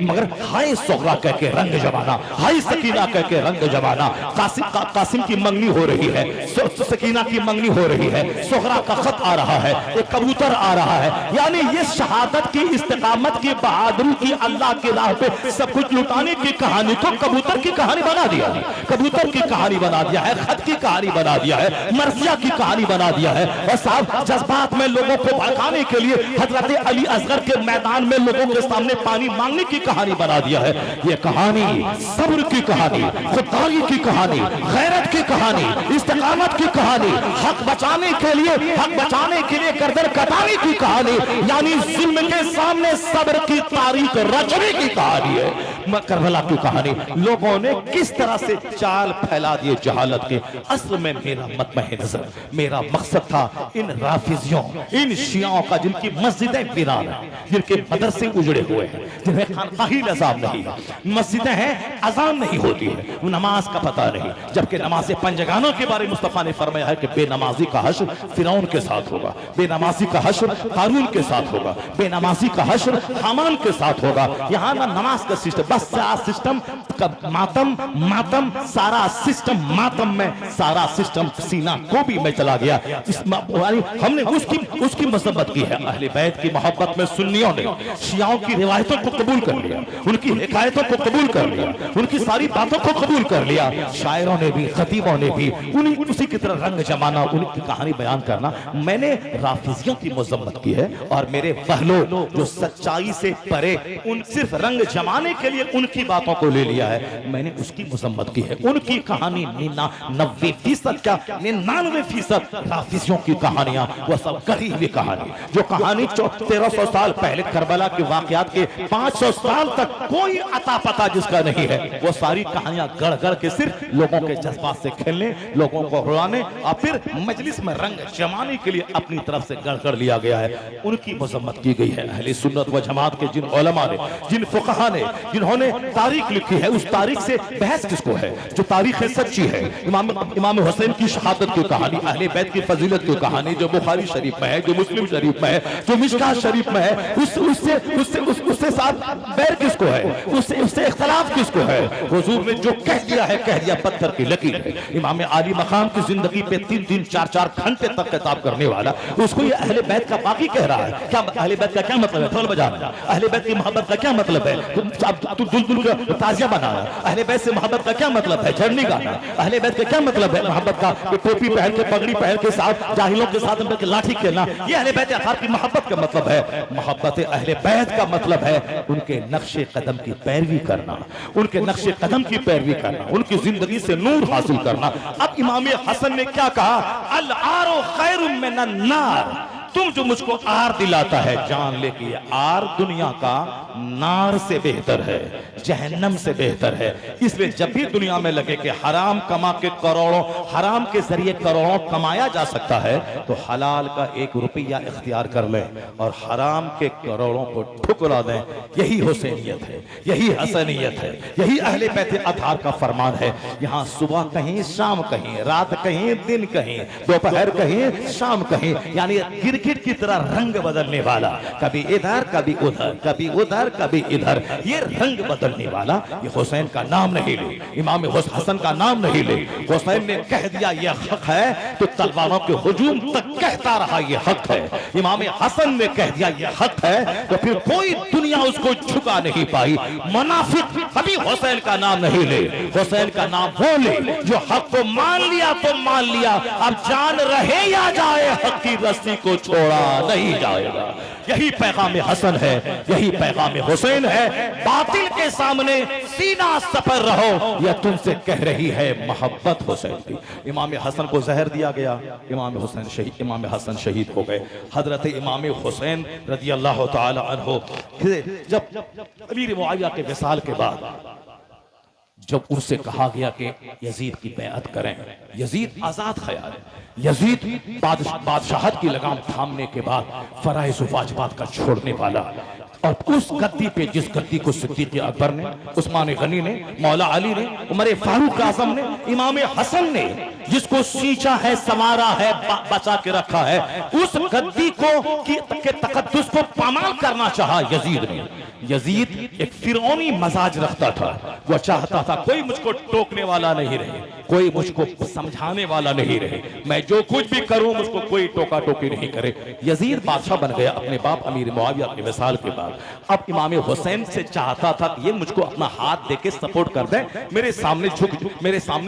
مگر ہائے سغرا کہہ کے رنگ جمانا، ہائے سکینہ کہہ کے رنگ جمانا۔ قاسم کی منگنی ہو رہی ہے، سکینہ کی منگنی ہو رہی ہے، سغرا کا خط آ رہا ہے، ایک کبوتر آ رہا ہے، یعنی یہ شہادت کی، استقامت کی، بہادری کی، اللہ کی راہ پہ سب کچھ لٹانے کی کہانی کو کبوتر کی کہانی بنا دیا ہے، کبوتر کی کہانی بنا دیا ہے، خط کی کہانی بنا دیا ہے، مرثیہ کی کہانی بنا دیا ہے۔ اور صاحب جذبات میں لوگوں کو بھڑکانے کے لیے حضرت علی اصغر کے میدان میں لوگوں کے سامنے پانی مانگنے کی کہانی بنا دیا ہے۔ یہ کہانی صبر کی کہانی، خودداری کی کہانی، غیرت کی کہانی، استقامت کی کہانی، حق بچانے کے لیے گردن کٹانے کی کہانی، یعنی ظلم کے سامنے صبر کی تاریخ رچنے کی کہانی ہے۔ کربلا کی کہانی لوگوں نے کس طرح سے چال پھیلا دیے جہالت کے۔ اصل میں میرا مطمع نظر، میرا مقصد تھا ان رافضیوں، ان شیعوں کا جن کی مسجدیں ویران ہیں، جن کے مدرسے اجڑے ہوئے ہیں، جنہیں خانقاہی نظام نہیں ہے، مسجدیں ہیں اذان نہیں ہوتی ہے، نماز کا پتہ نہیں، جبکہ نماز پنجگانوں کے بارے مصطفیٰ نے فرمایا ہے کہ بے نمازی کا حشر فرعون کے ساتھ ہوگا، بے نمازی کا حشر قارون کے ساتھ ہوگا، بے نمازی کا حشر حامان کے ساتھ ہوگا۔ یہاں نہ نماز کا سسٹم، بس سارا سسٹم ماتم، سارا سسٹم ماتم میں، سارا سسٹم سینہ گوبی میں چلا گیا۔ ہم نے اس کی مذمت کی ہے۔ اہل بیت کی محبت میں سنیوں نے شیعوں کی روایتوں کو قبول کر لیا، ان کی حکایتوں کو قبول کر لیا، ان کی ساری باتوں کو قبول کر لیا۔ شاعروں نے بھی، خطیبوں نے بھی اسی کی طرح رنگ جمانا، ان کی کہانی بیان کرنا۔ میں نے رافضیوں کی مذمت کی ہے، اور میرے پہلو جو سچائی سے پرے ان صرف رنگ جمانے کے لیے ان کی باتوں کو لے لیا ہے، میں نے اس کی مذمت کی ہے۔ ان کی کہانی 90% کیا 99% رافضیوں کی کہانیاں وہ سب گڑھی ہوئی کہانی، جو کہانی 1300 سال پہلے کربلا کے واقعات کے 500 سال تک کوئی عطا پتہ جس کا نہیں ہے، وہ ساری کہانیاں گڑھ گڑھ کے صرف لوگوں کے جذبات سے کھیلنے، لوگوں کو رولانے اور پھر مجلس میں رنگ جمانے کے لیے اپنی طرف سے گڑھ گڑھ لیا گیا ہے۔ ان کی مذمت کی گئی ہے۔ اہل سنت و جماعت کے جن علماء نے، جن فقہا نے، جنہوں نے تاریخ لکھی ہے، اس تاریخ سے بحث کس کو ہے؟ جو تاریخ سچی ہے، امام حسین کی شہادت کی کہانی، اہل بیت کی فضیلت کی کہانی جو بخاری شریف میں ہے، جو مسلم شریف میں ہے، جو مشکاۃ شریف میں ہے، اس سے ساتھ بیر کس کو ہے؟ اس سے اختلاف کس کو ہے؟ حضور نے جو کہہ دیا پتھر کی لکیر ہے۔ امام عالی مقام کی زندگی پہ 3 4 گھنٹے تک خطاب کرنے والا، اس کو یہ اہل بیت کا باقی کہہ رہا ہے۔ کیا اہل بیت کا کیا مطلب ہے؟ ڈھول بجانا۔ اہل بیت کی محبت کا کیا مطلب ہے؟ تو دل کا تازیہ بنانا۔ اہل بیت سے محبت کا کیا مطلب ہے؟ جھرنی گانا۔ اہل بیت کا کیا مطلب ہے محبت کا؟ ٹوپی پہن کے، پگڑی پہن کے ساتھ جاہلوں کے ساتھ لاٹھی کھیلنا، یہ اہل بیت اطہار کی محبت کا مطلب ہے۔ محبت اہل بیت کا مطلب ہے ان کے نقش قدم کی پیروی کرنا، ان کے نقش قدم کی پیروی کرنا، ان کی زندگی سے نور حاصل کرنا۔ اب امام حسن نے کیا کہا؟ العار خیر من النار، تم جو مجھ کو آر دلاتا ہے، جان لے کہ یہ آر دنیا کا نار سے بہتر ہے، جہنم سے بہتر ہے۔ اس لئے جب بھی دنیا میں لگے کہ حرام کما کے کروڑوں، حرام کے ذریعے کروڑوں کمایا جا سکتا ہے، تو حلال کا 1 روپیہ اختیار کر لیں اور حرام کے کروڑوں کو ٹھکرا دیں۔ یہی حسینیت ہے، یہی حسنیت ہے، یہی اہل بیت اطہار کا فرمان ہے۔ یہاں صبح کہیں، شام کہیں، رات کہیں، دن کہیں، دوپہر کہیں، شام کہیں، یعنی کرکٹ کی طرح رنگ بدلنے والا، کبھی ادھر کبھی ادھر، کبھی ادھر کبھی ادھر، یہ رنگ بدلنے والا، یہ حسین کا نام نہیں لے، امام حسن کا نام نہیں لے۔ حسین نے کہہ دیا یہ حق ہے تو تلواروں کے ہجوم تک کہتا رہا یہ حق ہے۔ امام حسن نے کہہ دیا یہ حق ہے تو پھر کوئی دنیا اس کو جھکا نہیں پائی۔ منافق کبھی حسین کا نام نہیں لے، حسین کا نام وہ لے جو حق کو مان لیا تو مان لیا، اب جان رہے یا جائے حق کی رسی کو چھوڑا نہیں جائے گا۔ یہی پیغام حسن ہے، یہی پیغام حسین ہے۔ باطل کے سامنے سینہ سپر رہو، یہ تم سے کہہ رہی ہے محبت حسین کی۔ امام حسن کو زہر دیا گیا، امام حسن شہید ہو گئے۔ حضرت امام حسین رضی اللہ تعالی عنہ جب امیر معاویہ کے وصال کے بعد جب ان سے کہا گیا کہ یزید کی بیعت کریں، یزید آزاد خیال ہے، یزید بادشاہت کی لگام تھامنے کے بعد فرائض و واجبات کا چھوڑنے والا، اور اس گدی پہ جس گدی کو صدیق اکبر نے، عثمان غنی نے، مولا علی نے، عمر فاروق اعظم نے، امام حسن نے جس کو سینچا ہے، سنوارا ہے، بچا کے رکھا ہے، اس گدی کو کے تقدس کو پامال کرنا چاہا یزید نے۔ یزید ایک فرعونی مزاج رکھتا تھا، وہ چاہتا تھا کوئی مجھ کو ٹوکنے والا نہیں رہے، کوئی مجھ کو سمجھانے والا نہیں رہے، میں جو کچھ بھی کروں مجھ کو کوئی ٹوکا ٹوکی نہیں کرے۔ یزید بادشاہ بن گیا اپنے باپ امیر معاویہ کے وصال کے بعد۔ اب امام حسین سے چاہتا تھا کہ یہ مجھ کو اپنا ہاتھ دے کے سپورٹ کر دیں، میرے سامنے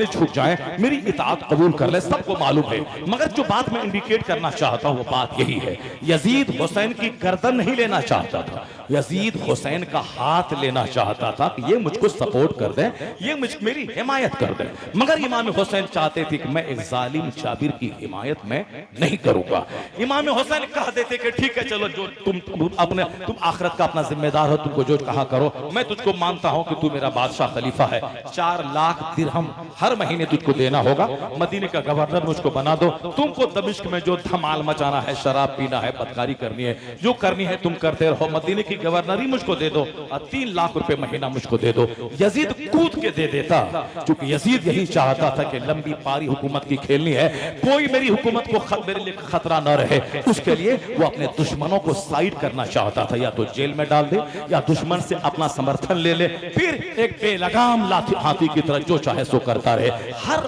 جھک جائیں، میری اطاعت قبول کر لیں، سب کو معلوم ہے، مگر جو بات میں انڈیکیٹ کرنا چاہتا ہوں وہ بات یہی ہے، یزید حسین کی گردن نہیں لینا چاہتا تھا، یزید حسین کا ہاتھ لینا چاہتا تھا کہ یہ مجھ کو سپورٹ کر دیں، یہ میری حمایت کر دیں، مگر امام حسین چاہتے تھے کہ میں ایک ظالم جابر کی حمایت میں نہیں کروں گا۔ امام حسین کہہ دیتے کہ ٹھیک ہے چلو، جو تم آخرت کا اپنا ذمہ دار ہو، تم کو جو کہا کرو، میں تجھ کو مانتا ہوں کہ تو میرا بادشاہ خلیفہ ہے، 4 لاکھ درہم ہر مہینے تجھ کو دینا ہوگا، مدینے کا گورنر مجھ کو بنا دو، تم کو دمشق میں جو دھمال مچانا ہے، شراب پینا ہے، بدکاری کرنی ہے، جو کرنی ہے تم کرتے رہو، مدینے کی گورنری مجھ کو دے دو اور 3 لاکھ روپے مہینہ مجھ کو دے دو۔ یزید کود کے دے دیتا، چونکہ یزید یہی چاہتا تھا کہ لمبی پاری حکومت کی کھیلنی ہے، کوئی میری حکومت کو میرے لیے خطرہ نہ رہے، اس کے لیے وہ اپنے دشمنوں کو سائیڈ کرنا چاہتا تھا، یا تو جیل میں ڈال دے یا دشمن سے اپنا سمرتھن لے لے، پھر ایک بے لگام ہاتھی کی طرح جو چاہے سو کرتا رہے۔ ہر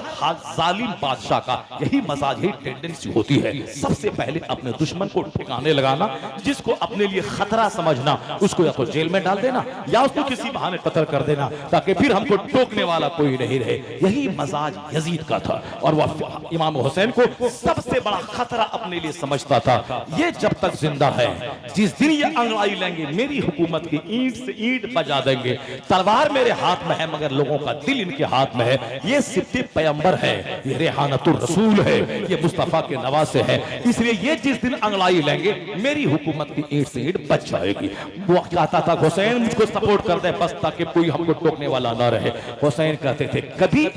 ظالم بادشاہ کا یہی مزاج، یہی ٹینڈنسی ہوتی ہے، سب سے پہلے اپنے دشمن کو ٹھکانے لگانا، جس کو اپنے لیے خطرہ سمجھنا، اس کو یا تو جیل میں ڈال دینا یا اس کو کسی بہانے قتل کر دینا، تاکہ پھر ہم کو ٹوکنے والا کوئی نہیں رہے۔ یہی مزاج یزید کا تھا، اور وہ امام حسین کو سب سے بڑا خطرہ اپنے لیے سمجھتا تھا۔ یہ جب تک زندہ ہے، جس دن یہ انگڑائی لیں گے، میری حکومت کی اینٹ سے اینٹ بجا دیں گے، تلوار میرے ہاتھ میں ہے مگر لوگوں کا دل ان کے ہاتھ میں ہے، یہ صدق پیغمبر ہے، یہ ریحانت الرسول ہے، یہ مصطفیٰ کے نواسے ہے، اس لیے یہ جس دن انگڑائی لیں گے میری حکومت کی اینٹ سے اینٹ بچ جائے گی۔ وہ کہتا تھا حسین مجھ کو سپورٹ کر دے بس، تاکہ کوئی ہم کو ٹوکنے والا نہ رہے۔ حسین کہتے تھے کبھی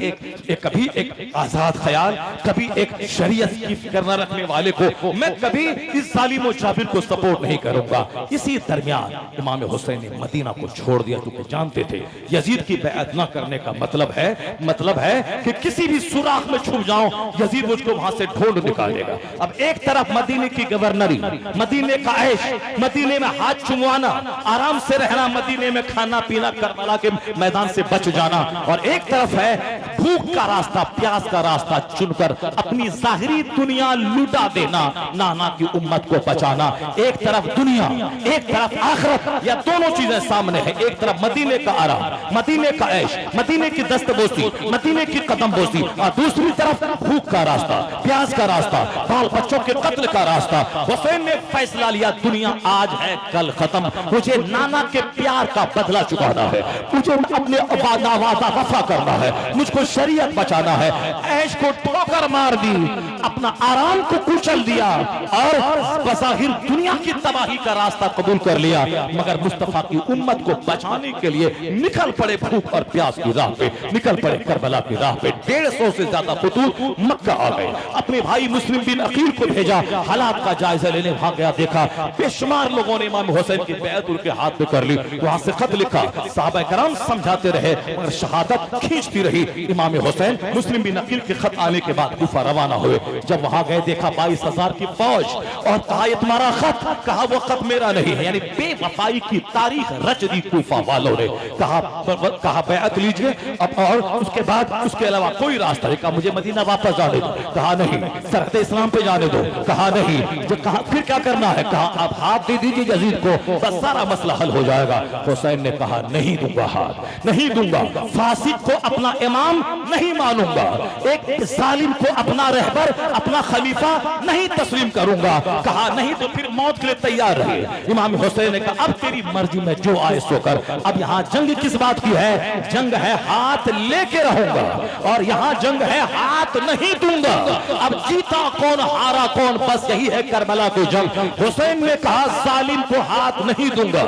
ایک آزاد خیال، کبھی ایک شریعت کی فکر نہ رکھنے والے کو میں کبھی اس ظالم و جابر کو سپورٹ نہیں کروں گا۔ اسی درمیان امام حسین نے مدینہ کو چھوڑ دیا، کیونکہ جانتے تھے یزید کی بیعت نہ کرنے کا مطلب ہے کہ کسی بھی سوراخ میں چھپ جاؤں یزید مجھ کو وہاں سے ڈھونڈ نکالے گا۔ اب ایک طرف مدینے کی گورنری، مدینے کا عیش، مدینے میں ہاتھ چموانا، آرام سے رہنا، مدینے میں کھانا پینا، کربلا کے میدان سے بچ جانا، اور ایک طرف ہے بھوک کا راستہ، پیاس کا راستہ چن کر اپنی ظاہری دنیا لوٹا دینا، نانا کی امت کو بچانا۔ ایک طرف دنیا، ایک طرف آخرت، یا دونوں چیزیں سامنے ہیں، ایک طرف مدینے کا آرام، مدینے کا عیش، مدینے کی دست بوسی، مدینے کی قدم بوسی، اور دوسری طرف بھوک کا راستہ، پیاس کا راستہ، بال بچوں کے قتل کا راستہ۔ حسین نے فیصلہ لیا دنیا آج ہے کل ختم، مجھے نانا کے پیار کا بدلہ چکانا ہے، مجھے اپنے وعدہ وفا کرنا ہے، مجھ کو شریعت بچانا ہے۔ عیش کو ٹھوکر مار دی، اپنا آرام کو کچل دیا، اور بظاہر دنیا کی تباہی کا راستہ قبول کر لیا، مگر مصطفیٰ کی امت کو بچانے کے لیے نکل پڑے بھوک اور پیاس کی راہ پہ، نکل پڑے کربلا کی راہ پہ۔ 150 سے زیادہ خطوط مکہ آ گئے، اپنے بھائی مسلم بن عقیل کو بھیجا، حالات کا جائزہ لینے وہاں گیا، دیکھا بے شمار لوگوں نے امام حسین کی بیعت ان کے ہاتھ پہ کر لی، وہاں سے خط لکھا، صحابہ کرام سمجھاتے رہے مگر شہادت کھینچتی رہی۔ امام حسین مسلم بن عقیل کے خط آنے کے بعد کوفہ روانہ ہوئے، جب وہاں گئے دیکھا 22,000 کی فوج، اور کہا یہ تمہارا خط، کہا وہ خط میرا نہیں ہے، یعنی بے وفائی کی تاریخ رچ دی کوفہ والوں نے۔ کہا بیعت لیجئے، اور اس کے بعد اس کے علاوہ کوئی راستہ نہیں، کہا مجھے مدینہ واپس جانے دو، کہا نہیں، سرحد اسلام پہ جانے دو، کہا نہیں، جو کہا پھر کیا کرنا ہے، کہا آپ ہاتھ دے دیجئے یزید کو، بس سارا مسئلہ حل ہو جائے گا۔ حسین نے کہا نہیں دوں گا ہاتھ، نہیں دوں گا، فاسق کو اپنا امام نہیں مانوں گا، ایک ظالم کو اپنا رہبر، اپنا خلیفہ نہیں تسلیم کروں گا۔ کہا نہیں تو پھر موت کے لیے تیار رہے۔ امام حسین نے کہا اب تیری مرضی میں جو آئے سو کر، اب یہاں جنگ کس بات کی ہے؟ جنگ ہے ہاتھ لے کے رہوں گا، اور یہاں جنگ ہے ہاتھ نہیں دوں گا۔ اب جیتا کون ہارا کون، بس یہی ہے کربلا کی جنگ۔ حسین نے کہا ظالم کو ہاتھ نہیں دوں گا،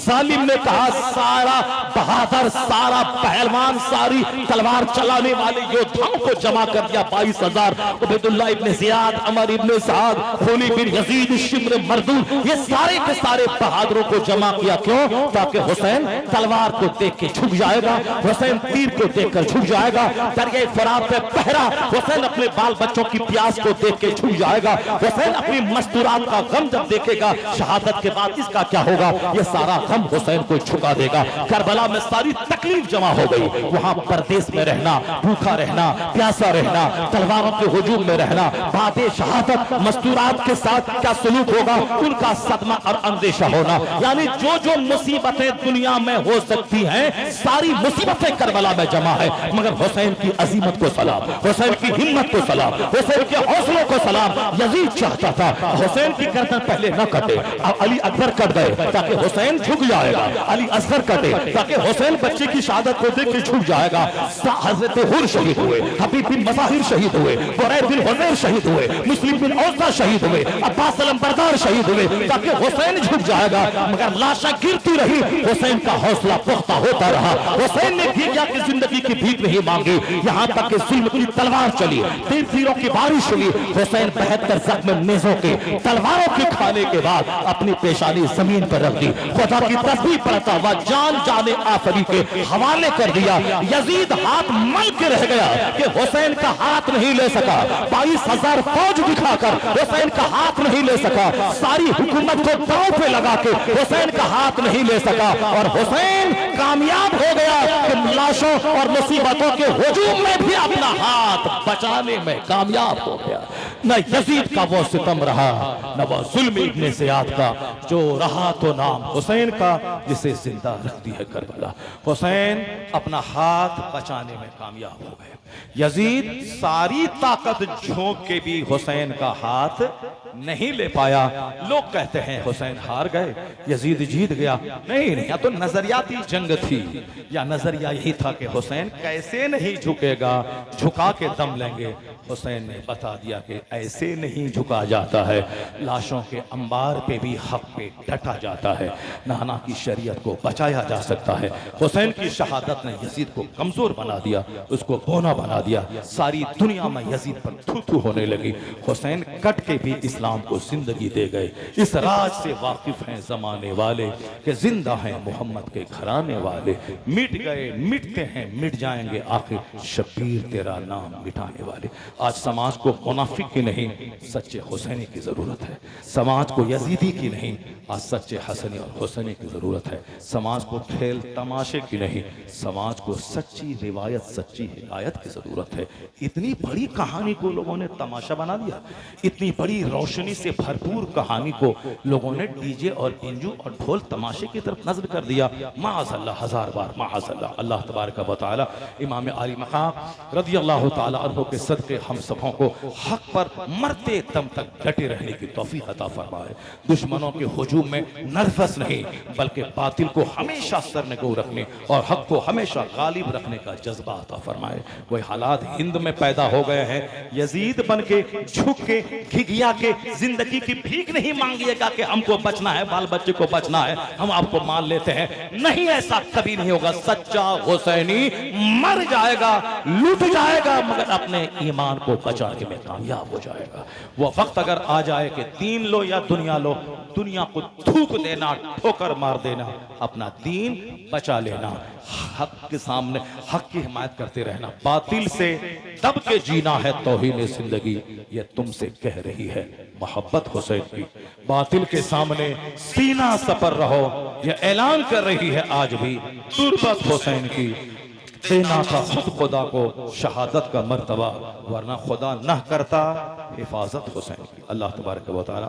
ظالم نے کہا سارا بہادر، سارا پہلوان، ساری تلوار چلانے والے یودھاؤں کو جمع کر دیا، 22,000 عبید اللہ ابن زیاد، عمر ابن سعد، خولی بن یزید، شمر مردود، یہ سارے کے سارے بہادروں کو جمع کیا. کیوں؟ تاکہ حسین تلوار کو دیکھ کے جھک جائے گا، حسین تیر کو دیکھ کر جھک جائے گا، دریائے فرات پہ پہرا، حسین اپنے بال بچوں کی پیاس کو دیکھ کے جھک جائے گا، حسین اپنی مستورات کا غم جب دیکھے گا شہادت کے بعد اس کا کیا ہوگا، یہ سارا غم حسین کو جھکا دے گا. کربلا میں ساری تکلیف جمع ہو گئی، وہاں پردیس میں رہنا، بھوکا رہنا، پیاسا رہنا، تلواروں کے ہجوم میں رہنا، بعد شہادت مستورات کے ساتھ کیا سلوک ہوگا، ان کا صدمہ اور اندیشہ ہونا. یعنی جو مصیبتیں دنیا میں ہو سکتی ہیں ساری مصیبتیں کربلا میں جمع ہے، مگر حسین کی عظیمت کو سلام، حسین کی ہمت کو سلام، حسین کے حوصلوں کو سلام. یزید چاہتا تھا حسین کی گردن پہلے نہ کٹے، علی اکبر کٹ گئے تاکہ حسین جھک جائے گا، علی اصغر کٹے تاکہ حسین بچے کی شہادت کو دیکھ کے جھک جائے گا. حضرت حر شہید ہوئے، حبیب بن مظاہر شہید ہوئے، برید بن حضیر شہید ہوئے، مسلم بن اوسا شہید ہوئے، عباس علمبردار شہید ہوئے تاکہ حسین جھک جائے گا. مگر لاشیں گرتی رہی، حسین کا حوصلہ پختہ ہوتا رہا. حسین نے بھیجا کہ زندگی کی بھیک نہیں مانگی، یہاں تک کہ ظلم کی تلوار چلی، تیروں کی بارش ہوئی. حسین 72 زخم نیزوں کے تلواروں کے کھانے کے بعد اپنی پیشانی زمین پر رکھ دی، خدا کی تسبیح پڑھتا ہوا جان جان آفری کے حوالے کر دیا. یزید ہاتھ مل کے رہ گیا کہ حسین کا ہاتھ نہیں لے سکا، 22,000 فوج دکھا کر حسین کا ہاتھ نہیں لے سکا، ساری حکومت کو داؤں پہ لگا کے حسین کا ہاتھ نہیں لے سکا، اور حسین کامیاب ہو گیا کہ لاشوں اور مصیبتوں کے ہجوم میں بھی اپنا ہاتھ بچانے میں کامیاب ہو گیا. نہ یزید کا وہ ستم رہا، نہ وہ ظلم ابن زیاد کا، جو رہا تو نام حسین کا جسے زندہ رکھتی ہے کربلا. حسین اپنا ہاتھ بچانے میں کامیاب ہو گئے. یزید ساری طاقت جھونک کے بھی حسین کا ہاتھ نہیں لے پایا. لوگ کہتے ہیں حسین ہار گئے، یزید جیت گیا. نہیں، یا تو نظریاتی جنگ تھی، یا نظریہ یہی تھا کہ حسین کیسے نہیں جھکے گا، جھکا کے دم لیں گے. حسین نے بتا دیا کہ ایسے نہیں جھکا جاتا ہے، لاشوں کے انبار پہ بھی حق پہ ڈٹا جاتا ہے، نانا کی شریعت کو بچایا جا سکتا ہے. حسین کی شہادت نے یزید کو کمزور بنا دیا، اس کو بونا بنا دیا. ساری دنیا میں یزید پر تھو تھو ہونے لگی. حسین کٹ کے بھی اسلام کو زندگی دے گئے. اس راز سے واقف ہیں زمانے والے کہ زندہ ہیں محمد کے گھرانے والے، مٹ گئے مٹتے ہیں مٹ جائیں گے آخر شبیر تیرا نام مٹانے والے. آج سماج کو منافق کی نہیں سچے حسینی کی ضرورت ہے، سماج کو یزیدی کی نہیں آج سچے حسنی اور حسینی کی ضرورت ہے. سماج کو کھیل تماشے کی نہیں، سماج کو سچی روایت سچی ہدایت کی ضرورت ہے. اتنی بڑی کہانی کو لوگوں نے تماشا بنا دیا، اتنی بڑی روشنی سے بھرپور کہانی کو لوگوں نے ڈی جے اور انجو اور ڈھول تماشے کی طرف نظر کر دیا. معاذ اللہ، ہزار بار معاذ اللہ. اللہ تبارک و تعالی امام علی مقام رضی اللہ تعالی عنہ کے صدقے ہم سبوں کو حق پر مرتے دم تک ڈٹے رہنے کی توفیق عطا فرمائے. دشمنوں کے ہجوم میں نرفس نہیں بلکہ باطل کو ہمیشہ سرنگو رکھنے اور حق کو ہمیشہ غالب رکھنے کا جذبہ عطا فرمائے. وہ حالات ہند میں پیدا ہو گئے ہیں، یزید بن کے جھک کے گھگیا کے زندگی کی بھیک نہیں مانگیے گا کہ ہم کو بچنا ہے، بال بچے کو بچنا ہے، ہم آپ کو مان لیتے ہیں. نہیں، ایسا کبھی نہیں ہوگا. سچا حسینی مر جائے گا، لوٹ جائے گا، مگر اپنے ایمان کو بچانے میں کامیاب ہو جائے گا. وہ وقت اگر آ جائے کہ دین لو یا دنیا لو، دنیا کو تھوک دینا، ٹھوکر مار دینا، اپنا دین بچا لینا، حق کے سامنے حق کی حمایت کرتے رہنا. باطل سے دب کے جینا ہے توہین زندگی، یہ تم سے کہہ رہی ہے محبت حسین کی. باطل کے سامنے سینہ سپر رہو، یہ اعلان کر رہی ہے آج بھی تربت حسین کی. دینا تھا خود خدا کو شہادت کا مرتبہ، ورنہ خدا نہ کرتا حفاظت حسین کی. اللہ تبارک و تعالی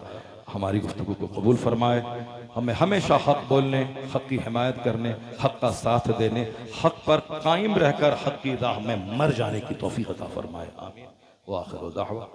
ہماری گفتگو کو قبول فرمائے، ہمیں ہمیشہ حق بولنے، حق کی حمایت کرنے، حق کا ساتھ دینے، حق پر قائم رہ کر حق کی راہ میں مر جانے کی توفیق عطا فرمائے. آمین. وآخر دعوہ